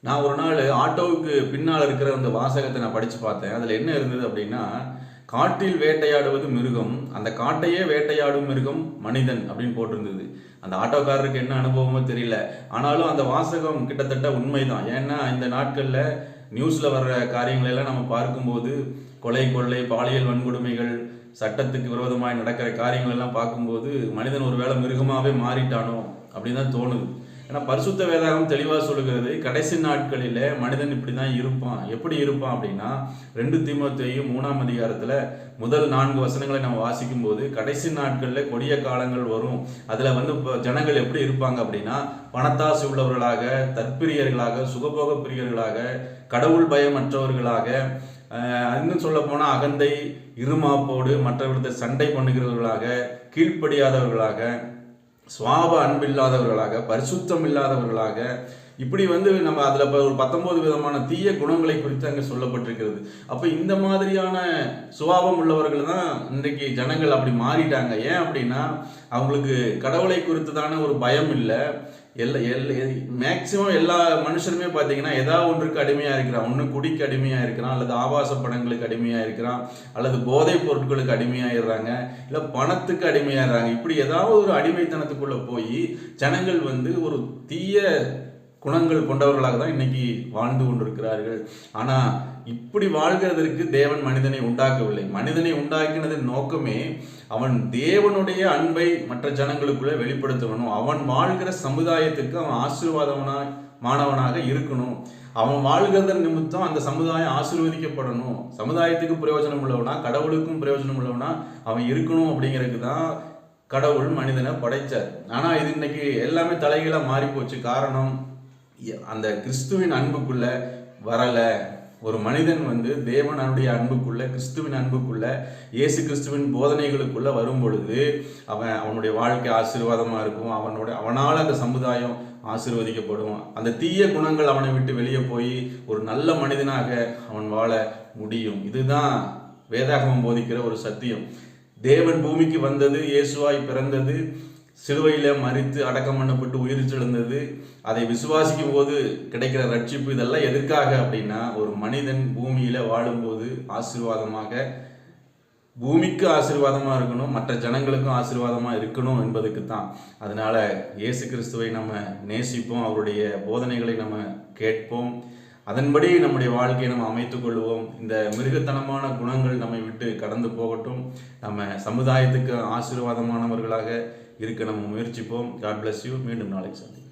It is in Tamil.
நான் ஒரு நாள் ஆட்டோவுக்கு பின்னால் இருக்கிற அந்த வாசகத்தை நான் படித்து பார்த்தேன். அதில் என்ன இருந்தது அப்படின்னா, காட்டில் வேட்டையாடுவது மிருகம், அந்த காட்டையே வேட்டையாடும் மிருகம் மனிதன் அப்படின்னு போட்டிருந்தது. அந்த ஆட்டோக்காரருக்கு என்ன அனுபவமோ தெரியல. ஆனாலும் அந்த வாசகம் கிட்டத்தட்ட உண்மைதான். ஏன்னா இந்த நாட்களில் நியூஸில் வர்ற காரியங்களை எல்லாம் நம்ம பார்க்கும்போது கொலை, கொள்ளை, பாலியல் வன்கொடுமைகள், சட்டத்துக்கு விரோதமாய் நடக்கிற காரியங்கள் எல்லாம் பார்க்கும்போது மனிதன் ஒரு வேளை மிருகமாகவே மாறிட்டானோ அப்படின்னு தான் தோணுது. ஏன்னா பரிசுத்த வேதாகம் தெளிவாக சொல்லுகிறது, கடைசி நாட்களில் மனிதன் இப்படி தான் இருப்பான். எப்படி இருப்பான் அப்படின்னா 2 தீமோத்தேயு 3ஆம் அதிகாரத்தில் முதல் 4 வசனங்களை நம்ம வாசிக்கும் போது, கடைசி நாட்களில் கொடிய காலங்கள் வரும். அதில் இப்போ ஜனங்கள் எப்படி இருப்பாங்க அப்படின்னா, பணத்தாசை உள்ளவர்களாக, தற்பிரியர்களாக, சுகபோக பிரியர்களாக, கடவுள் பயமற்றவர்களாக, இன்னும் சொல்ல போனால் அகந்தை, இருமாப்போடு மற்றவர்களை சண்டை பண்ணுகிறவர்களாக, கீழ்ப்படியாதவர்களாக, சுவாப அன்பில்லாதவர்களாக, பரிசுத்தம் இல்லாதவர்களாக, இப்படி நம்ம அதில் இப்போ ஒரு 19 விதமான தீய குணங்களை குறித்து அங்கே சொல்லப்பட்டிருக்கிறது. அப்போ இந்த மாதிரியான சுபாவம் உள்ளவர்கள் தான் இன்றைக்கு ஜனங்கள் அப்படி மாறிட்டாங்க. ஏன் அப்படின்னா அவங்களுக்கு கடவுளை குறித்துதான ஒரு பயம் இல்லை. மேக்சிமம் எல்லா மனுஷருமே பார்த்தீங்கன்னா ஏதாவது ஒன்றுக்கு அடிமையாக இருக்கிறான். ஒன்று குடிக்கு அடிமையாக இருக்கிறான், அல்லது ஆபாச படங்களுக்கு அடிமையாக இருக்கிறான், அல்லது போதைப் பொருட்களுக்கு அடிமையாகிடுறாங்க, இல்லை பணத்துக்கு அடிமையாகிறாங்க. இப்படி ஏதாவது ஒரு அடிமைத்தனத்துக்குள்ளே போய் ஜனங்கள் ஒரு தீய குணங்கள் கொண்டவர்களாக தான் இன்னைக்கு வாழ்ந்து கொண்டிருக்கிறார்கள். ஆனால் இப்படி வாழ்கிறதற்கு தேவன் மனிதனை உண்டாக்கவில்லை. மனிதனை உண்டாக்கினதின் நோக்கமே அவன் தேவனுடைய அன்பை மற்ற ஜனங்களுக்குள்ளே வெளிப்படுத்தணும். அவன் வாழ்கிற சமுதாயத்துக்கு அவன் ஆசீர்வாதமானவனாக இருக்கணும். அவன் வாழ்கிறதன் நிமித்தம் அந்த சமுதாயம் ஆசீர்வதிக்கப்படணும். சமுதாயத்துக்கு பிரயோஜனம் உள்ளவனா, கடவுளுக்கும் பிரயோஜனம் உள்ளவனா அவன் இருக்கணும். அப்படிங்கிறதுக்கு தான் கடவுள் மனிதனை படைச்சார். ஆனால் இது இன்னைக்கு எல்லாமே தலைகீழாக மாறி போச்சு. காரணம், அந்த கிறிஸ்துவின் அன்புக்குள்ள வரல. ஒரு மனிதன் தேவனுடைய அன்புக்குள்ள, கிறிஸ்துவின் அன்புக்குள்ள, இயேசு கிறிஸ்துவின் போதனைகளுக்குள்ள வரும் பொழுது அவனுடைய வாழ்க்கை ஆசீர்வாதமா இருக்கும். அவனால் அந்த சமுதாயம் ஆசீர்வதிக்கப்படும். அந்த தீய குணங்கள் அவனை விட்டு வெளியே போய் ஒரு நல்ல மனிதனாக அவன் வாழ முடியும். இதுதான் வேதாகமம் போதிக்கிற ஒரு சத்தியம். தேவன் பூமிக்கு வந்தது, இயேசுவாய் பிறந்தது, சிலுவையில் மரித்து அடக்கம் பண்ணப்பட்டு உயிர் தெழுந்தது, அதை விசுவாசிக்கும் போது கிடைக்கிற ரட்சிப்பு, இதெல்லாம் எதற்காக அப்படின்னா ஒரு மனிதன் பூமியில வாழும்போது ஆசீர்வாதமாக, பூமிக்கு ஆசீர்வாதமாக இருக்கணும், மற்ற ஜனங்களுக்கும் ஆசீர்வாதமாக இருக்கணும் என்பதுக்கு தான். அதனால இயேசு கிறிஸ்துவை நம்ம நேசிப்போம், அவருடைய போதனைகளை நம்ம கேட்போம், அதன்படி நம்முடைய வாழ்க்கையை நம்ம அமைத்துக் கொள்வோம். இந்த மிருகத்தனமான குணங்கள் நம்மை விட்டு கடந்து போகட்டும். நம்ம சமுதாயத்துக்கு ஆசீர்வாதமானவர்களாக இருக்க நம்ம முயற்சிப்போம். God bless you. மீண்டும் நாளைக்கு சந்திப்போம்.